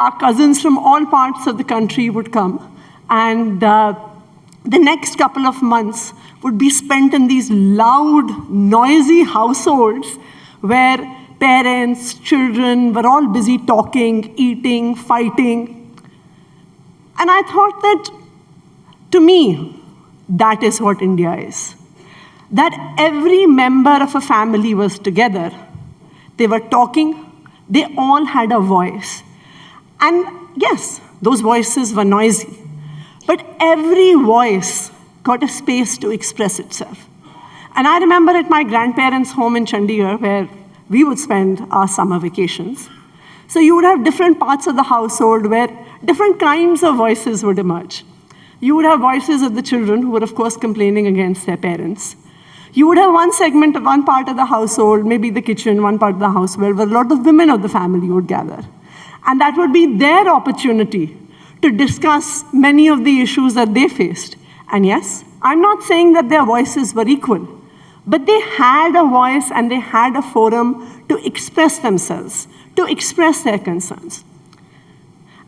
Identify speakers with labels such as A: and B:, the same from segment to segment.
A: Our cousins from all parts of the country would come, and the next couple of months would be spent in these loud, noisy households where parents, children were all busy talking, eating, fighting. And I thought that, to me, that is what India is. That every member of a family was together. They were talking. They all had a voice. And yes, those voices were noisy. But every voice got a space to express itself. And I remember at my grandparents' home in Chandigarh, where we would spend our summer vacations. So you would have different parts of the household where different kinds of voices would emerge. You would have voices of the children who were, of course, complaining against their parents. You would have one segment of one part of the household, maybe the kitchen, one part of the house, where a lot of women of the family would gather. And that would be their opportunity to discuss many of the issues that they faced. And yes, I'm not saying that their voices were equal, but they had a voice and they had a forum to express themselves, to express their concerns.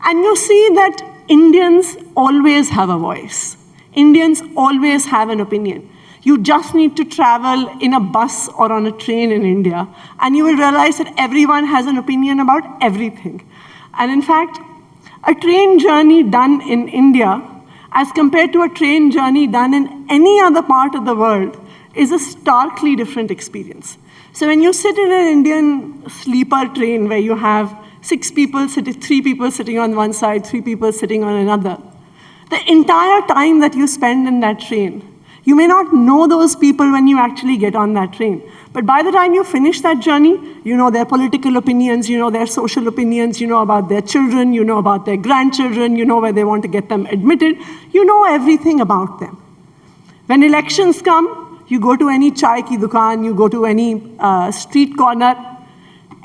A: And you see that Indians always have a voice. Indians always have an opinion. You just need to travel in a bus or on a train in India, and you will realize that everyone has an opinion about everything. And in fact, a train journey done in India, as compared to a train journey done in any other part of the world, is a starkly different experience. So when you sit in an Indian sleeper train where you have 6 people, 3 people sitting on one side, 3 people sitting on another, the entire time that you spend in that train, you may not know those people when you actually get on that train. But by the time you finish that journey, you know their political opinions, you know their social opinions, you know about their children, you know about their grandchildren, you know where they want to get them admitted, you know everything about them. When elections come, you go to any chai ki dukaan, you go to any street corner,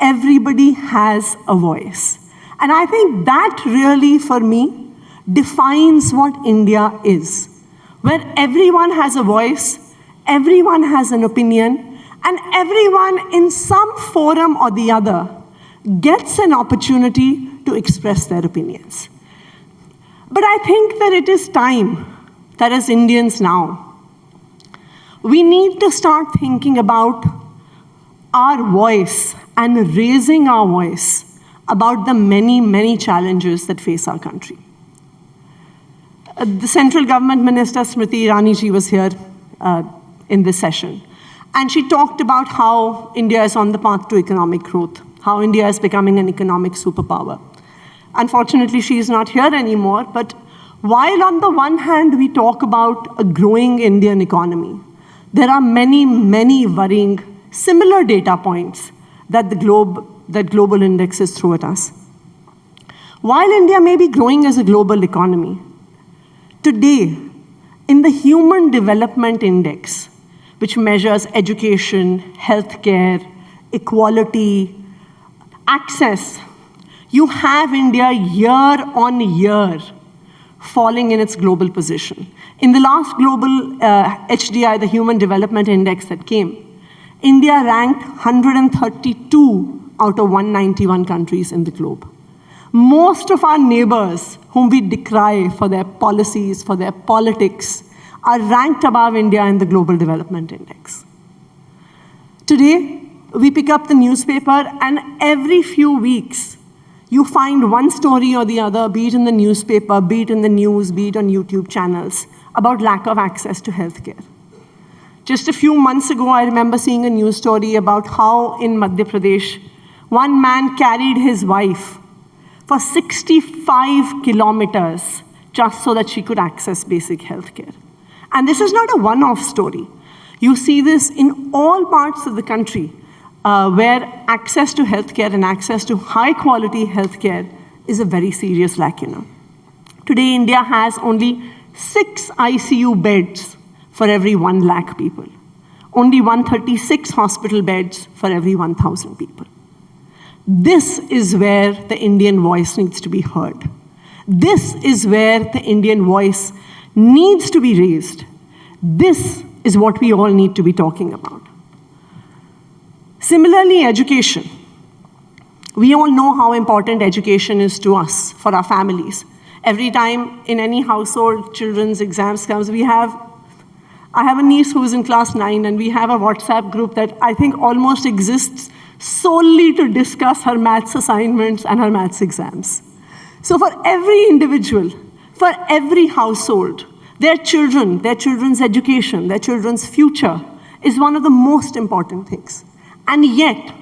A: everybody has a voice. And I think that really, for me, defines what India is, where everyone has a voice, everyone has an opinion, and everyone in some forum or the other gets an opportunity to express their opinions. But I think that it is time that as Indians now, we need to start thinking about our voice and raising our voice about the many, many challenges that face our country. The central government minister, Smriti Irani ji, was here in this session. And she talked about how India is on the path to economic growth, how India is becoming an economic superpower. Unfortunately, she is not here anymore, but while on the one hand we talk about a growing Indian economy, there are many, many worrying similar data points that global indexes throw at us. While India may be growing as a global economy, today, in the Human Development Index, which measures education, healthcare, equality, access, you have India year on year falling in its global position. In the last global HDI, the Human Development Index that came, India ranked 132 out of 191 countries in the globe. Most of our neighbors, whom we decry for their policies, for their politics, are ranked above India in the Global Development Index. Today, we pick up the newspaper, and every few weeks, you find one story or the other, be it in the newspaper, be it in the news, be it on YouTube channels, about lack of access to healthcare. Just a few months ago, I remember seeing a news story about how in Madhya Pradesh, one man carried his wife for 65 kilometers just so that she could access basic healthcare. And this is not a one-off story. You see this in all parts of the country where access to healthcare and access to high-quality healthcare is a very serious lacuna. Today, India has only 6 ICU beds for every 1 lakh people. Only 136 hospital beds for every 1,000 people. This is where the Indian voice needs to be heard. This is where the Indian voice needs to be raised. This is what we all need to be talking about. Similarly, education. We all know how important education is to us, for our families. Every time in any household children's exams comes, I have a niece who's in class 9, and we have a WhatsApp group that I think almost exists solely to discuss her maths assignments and her maths exams. So for every individual, for every household, their children's education, their children's future is one of the most important things. And yet,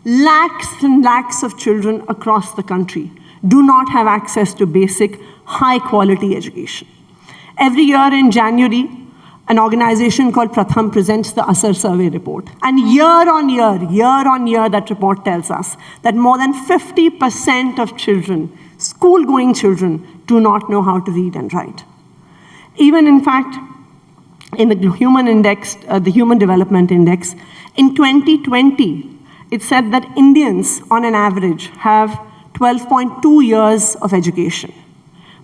A: lakhs and lakhs of children across the country do not have access to basic, high-quality education. Every year in January, an organization called Pratham presents the Asar survey report. And year on year, that report tells us that more than 50% of children, school-going children, do not know how to read and write. Even, in fact, in the Human Index, the Human Development Index, in 2020, it said that Indians, on an average, have 12.2 years of education.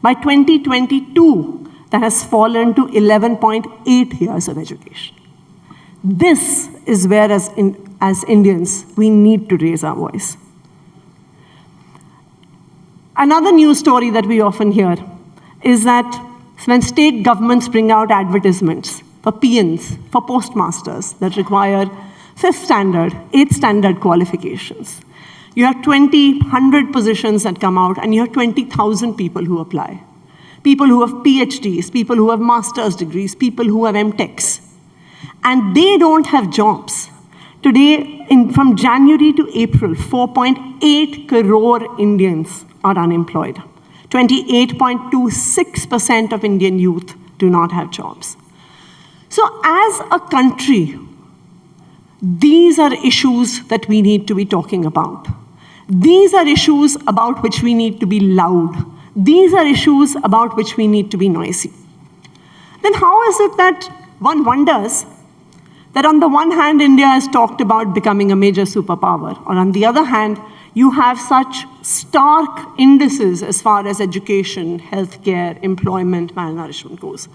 A: By 2022, that has fallen to 11.8 years of education. This is where, as Indians, we need to raise our voice. Another news story that we often hear is that when state governments bring out advertisements for PNs, for postmasters that require 5th standard, 8th standard qualifications, you have 100 positions that come out, and you have 20,000 people who apply. People who have PhDs, people who have master's degrees, people who have MTechs. And they don't have jobs. Today, from January to April, 4.8 crore Indians are unemployed. 28.26% of Indian youth do not have jobs. So as a country, these are issues that we need to be talking about. These are issues about which we need to be loud. These are issues about which we need to be noisy. Then how is it that one wonders that on the one hand, India has talked about becoming a major superpower, or on the other hand, you have such stark indices as far as education, healthcare, employment, malnourishment goes?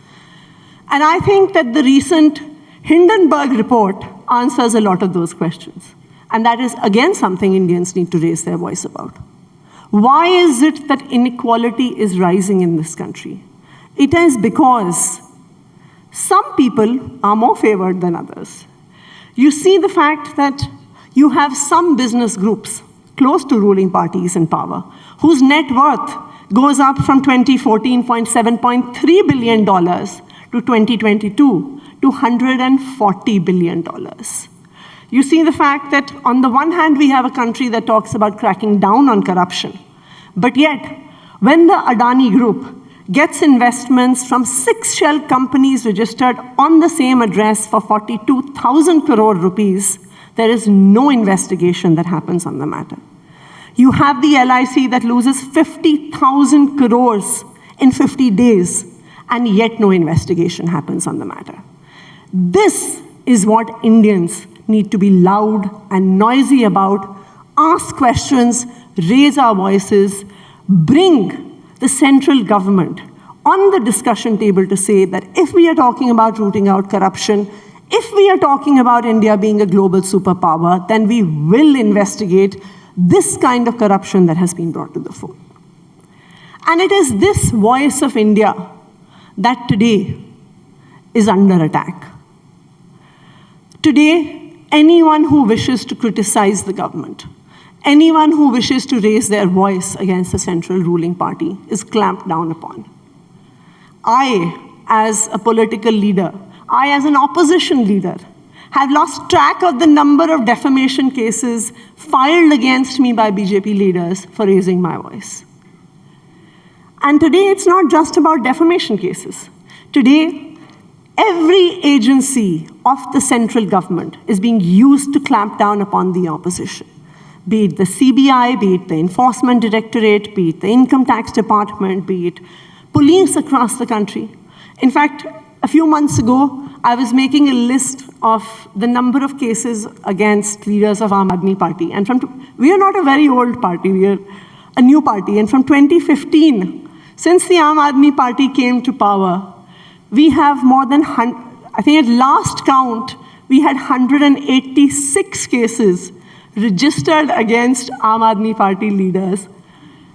A: And I think that the recent Hindenburg report answers a lot of those questions. And that is, again, something Indians need to raise their voice about. Why is it that inequality is rising in this country? It is because some people are more favored than others. You see the fact that you have some business groups close to ruling parties in power whose net worth goes up from 2014 $7.3 billion to 2022 to $140 billion. You see the fact that on the one hand, we have a country that talks about cracking down on corruption. But yet, when the Adani Group gets investments from 6 shell companies registered on the same address for 42,000 crore rupees, there is no investigation that happens on the matter. You have the LIC that loses 50,000 crores in 50 days, and yet no investigation happens on the matter. This is what Indians need to be loud and noisy about, ask questions, raise our voices, bring the central government on the discussion table to say that if we are talking about rooting out corruption, if we are talking about India being a global superpower, then we will investigate this kind of corruption that has been brought to the fore. And it is this voice of India that today is under attack. Today, anyone who wishes to criticize the government, anyone who wishes to raise their voice against the central ruling party is clamped down upon. I, as a political leader, I, as an opposition leader, have lost track of the number of defamation cases filed against me by BJP leaders for raising my voice. And today, it's not just about defamation cases. Today, every agency of the central government is being used to clamp down upon the opposition. Be it the CBI, be it the Enforcement Directorate, be it the Income Tax Department, be it police across the country. In fact, a few months ago, I was making a list of the number of cases against leaders of Aam Aadmi Party. And we are not a very old party, we are a new party. And from 2015, since the Aam Aadmi Party came to power, we have more than, I think at last count, we had 186 cases registered against Aam Aadmi Party leaders,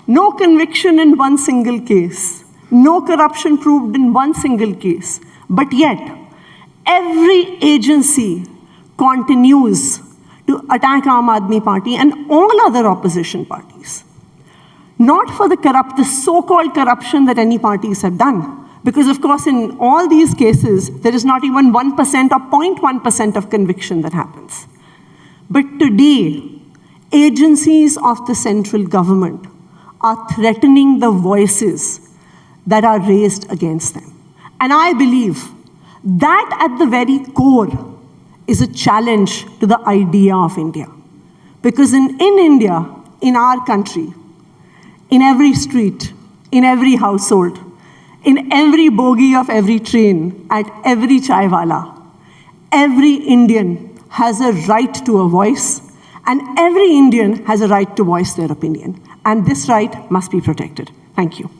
A: no conviction in one single case, no corruption proved in one single case. But yet, every agency continues to attack Aam Aadmi Party and all other opposition parties. Not for the so-called corruption that any parties have done. Because, of course, in all these cases, there is not even 1% or 0.1% of conviction that happens. But today, agencies of the central government are threatening the voices that are raised against them. And I believe that at the very core is a challenge to the idea of India. Because in India, in our country, in every street, in every household, in every bogie of every train, at every chaiwala, every Indian has a right to a voice, and every Indian has a right to voice their opinion. And this right must be protected. Thank you.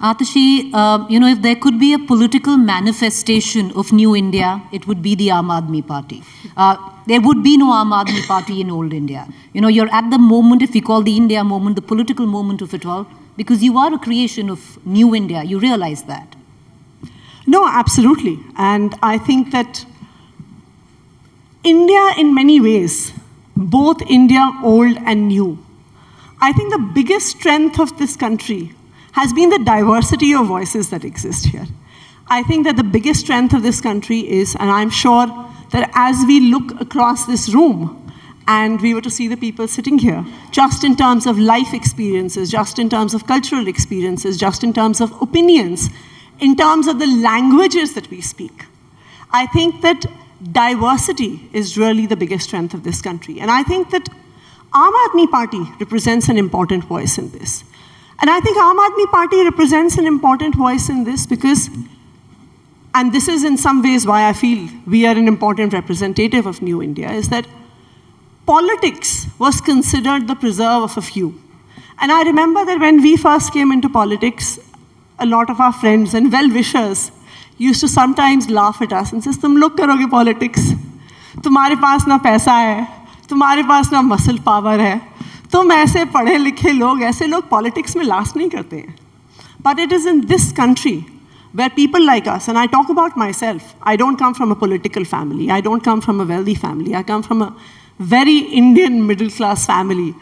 B: Atishi, if there could be a political manifestation of New India, it would be the Aam Aadmi Party. There would be no Aam Aadmi Party in old India. You're at the moment, if we call the India moment, the political moment of it all, because you are a creation of New India. You realize that.
A: No, absolutely. And I think that India, in many ways, both India old and new, I think the biggest strength of this country has been the diversity of voices that exist here. I think that the biggest strength of this country is, and I'm sure that as we look across this room and we were to see the people sitting here, just in terms of life experiences, just in terms of cultural experiences, just in terms of opinions, in terms of the languages that we speak, I think that diversity is really the biggest strength of this country. And I think that Aam Aadmi Party represents an important voice in this. And I think Aam Aadmi Party represents an important voice in this because, and this is in some ways why I feel we are an important representative of New India, is that politics was considered the preserve of a few. And I remember that when we first came into politics, a lot of our friends and well-wishers used to sometimes laugh at us and say, "Tum log karoge politics. Tumhare paas na paisa hai, tumhare paas na muscle power hai. तुम ऐसे पढ़े लिखे लोग, ऐसे लोग politics में last नहीं करते हैं." But it is in this country where people like us, and I talk about myself, I don't come from a political family, I don't come from a wealthy family, I come from a very Indian middle class family.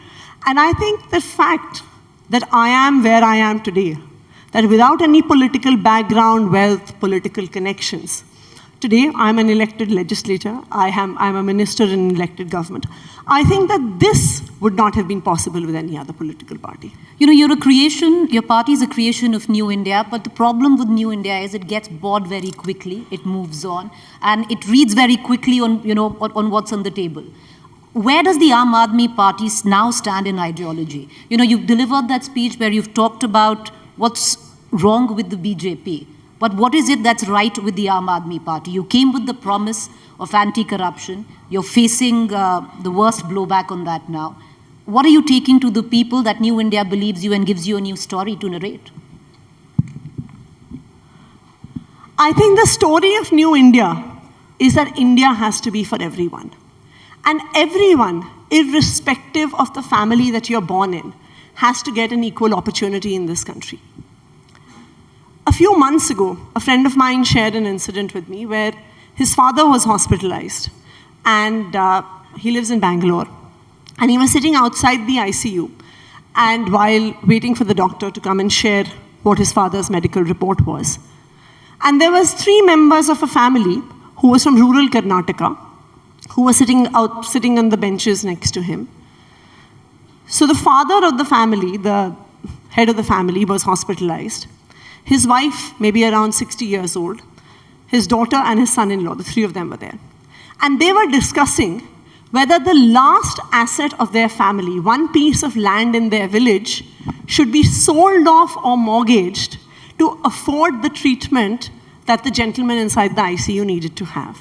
A: And I think the fact that I am where I am today, that without any political background, wealth, political connections, today I'm an elected legislator, I'm a minister in an elected government. I think that this would not have been possible with any other political party.
B: You're a creation, your party is a creation of New India, but the problem with New India is it gets bored very quickly, it moves on, and it reads very quickly on, on what's on the table. Where does the Aam Aadmi Party now stand in ideology? You've delivered that speech where you've talked about what's wrong with the BJP. But what is it that's right with the Aam Aadmi Party? You came with the promise of anti-corruption. You're facing the worst blowback on that now. What are you taking to the people that New India believes you and gives you a new story to narrate?
A: I think the story of New India is that India has to be for everyone. And everyone, irrespective of the family that you're born in, has to get an equal opportunity in this country. A few months ago, a friend of mine shared an incident with me where his father was hospitalized, and he lives in Bangalore. And he was sitting outside the ICU, and while waiting for the doctor to come and share what his father's medical report was. And there was 3 members of a family who was from rural Karnataka, who were sitting on the benches next to him. So the father of the family, the head of the family, was hospitalized. His wife, maybe around 60 years old, his daughter and his son-in-law, the 3 of them were there. And they were discussing whether the last asset of their family, one piece of land in their village, should be sold off or mortgaged to afford the treatment that the gentleman inside the ICU needed to have.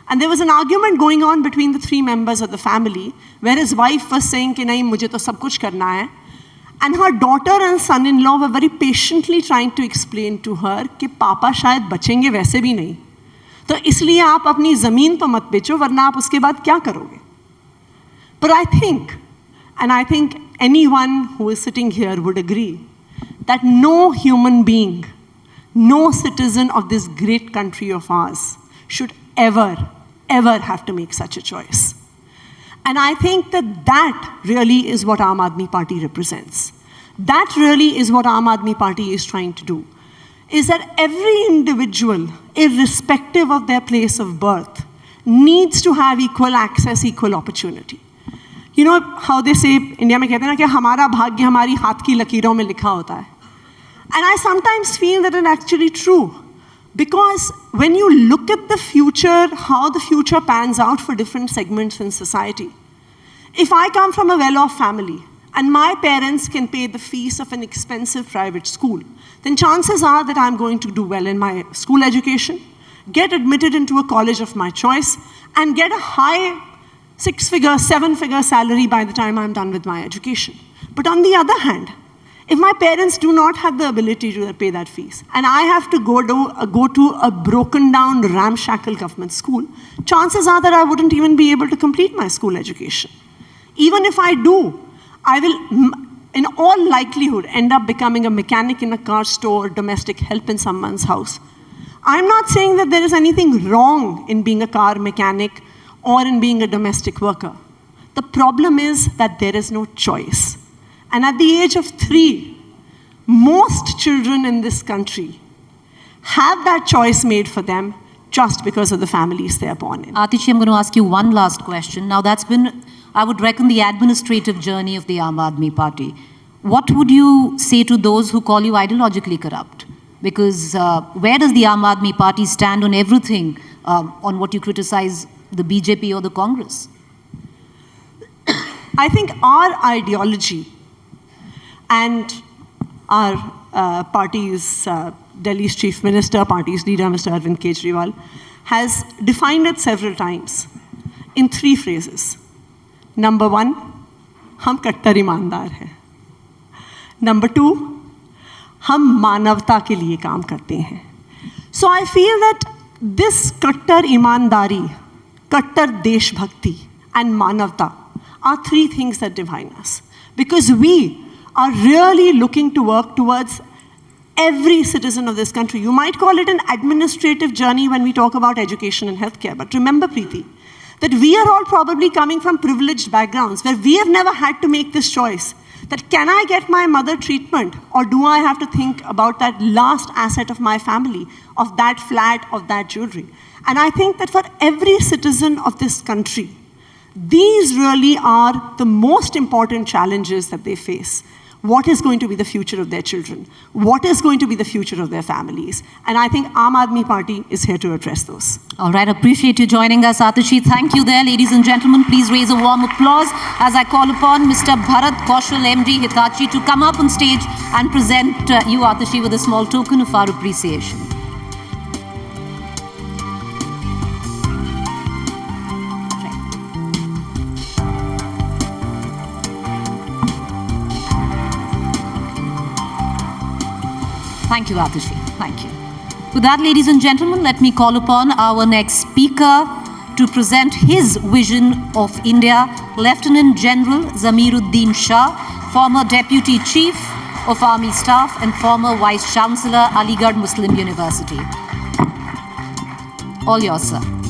A: And there was an argument going on between the 3 members of the family, where his wife was saying, "Ki nahi, mujhe to sab kuch karna hai." And her daughter and son-in-law were very patiently trying to explain to her कि पापा शायद बचेंगे वैसे भी नहीं, तो इसलिए आप अपनी ज़मीन तो मत बेचो वरना आप उसके बाद क्या करोगे? But I think, and I think anyone who is sitting here would agree, that no human being, no citizen of this great country of ours should ever, ever have to make such a choice. And I think that that really is what Aam Aadmi Party represents. That really is what Aam Aadmi Party is trying to do, is that every individual, irrespective of their place of birth, needs to have equal access, equal opportunity. You know how they say, India में कहते हैं ना कि हमारा भाग्य हमारी हाथ की लकीरों में लिखा होता है. And I sometimes feel that it's actually true. Because when you look at the future, how the future pans out for different segments in society, if I come from a well-off family and my parents can pay the fees of an expensive private school, then chances are that I'm going to do well in my school education, get admitted into a college of my choice, and get a high 6-figure, 7-figure salary by the time I'm done with my education. But on the other hand, if my parents do not have the ability to pay that fees, and I have to go to a broken down, ramshackle government school, chances are that I wouldn't even be able to complete my school education. Even if I do, I will, in all likelihood, end up becoming a mechanic in a car store, domestic help in someone's house. I'm not saying that there is anything wrong in being a car mechanic or in being a domestic worker. The problem is that there is no choice. And at the age of 3, most children in this country have that choice made for them just because of the families they are born in.
B: Atishi, I'm going to ask you one last question. Now, that's been, I would reckon, the administrative journey of the Aam Aadmi Party. What would you say to those who call you ideologically corrupt? Because where does the Aam Aadmi Party stand on everything, on what you criticize the BJP or the Congress?
A: I think our ideology and our party's, Delhi's chief minister, party's leader, Mr. Arvind Kejriwal, has defined it several times in 3 phrases. Number 1, हम कट्टर ईमानदार हैं. Number 2, हम मानवता के लिए काम करते हैं. So I feel that this कट्टर ईमानदारी, कट्टर देशभक्ति, and मानवता are 3 things that define us. Because we are really looking to work towards every citizen of this country. You might call it an administrative journey when we talk about education and healthcare. But remember, Preeti, that we are all probably coming from privileged backgrounds where we have never had to make this choice. That can I get my mother treatment, or do I have to think about that last asset of my family, of that flat, of that jewelry? And I think that for every citizen of this country, these really are the most important challenges that they face. What is going to be the future of their children? What is going to be the future of their families? And I think Aam Aadmi Party is here to address those.
B: All right, appreciate you joining us, Atishi. Thank you there, ladies and gentlemen. Please raise a warm applause as I call upon Mr. Bharat Kaushal, MD, Hitachi, to come up on stage and present you, Atishi, with a small token of our appreciation. Thank you, Atishi. Thank you. With that, ladies and gentlemen, let me call upon our next speaker to present his vision of India, Lieutenant General Zamiruddin Shah, former Deputy Chief of Army Staff and former Vice Chancellor, Aligarh Muslim University. All yours, sir.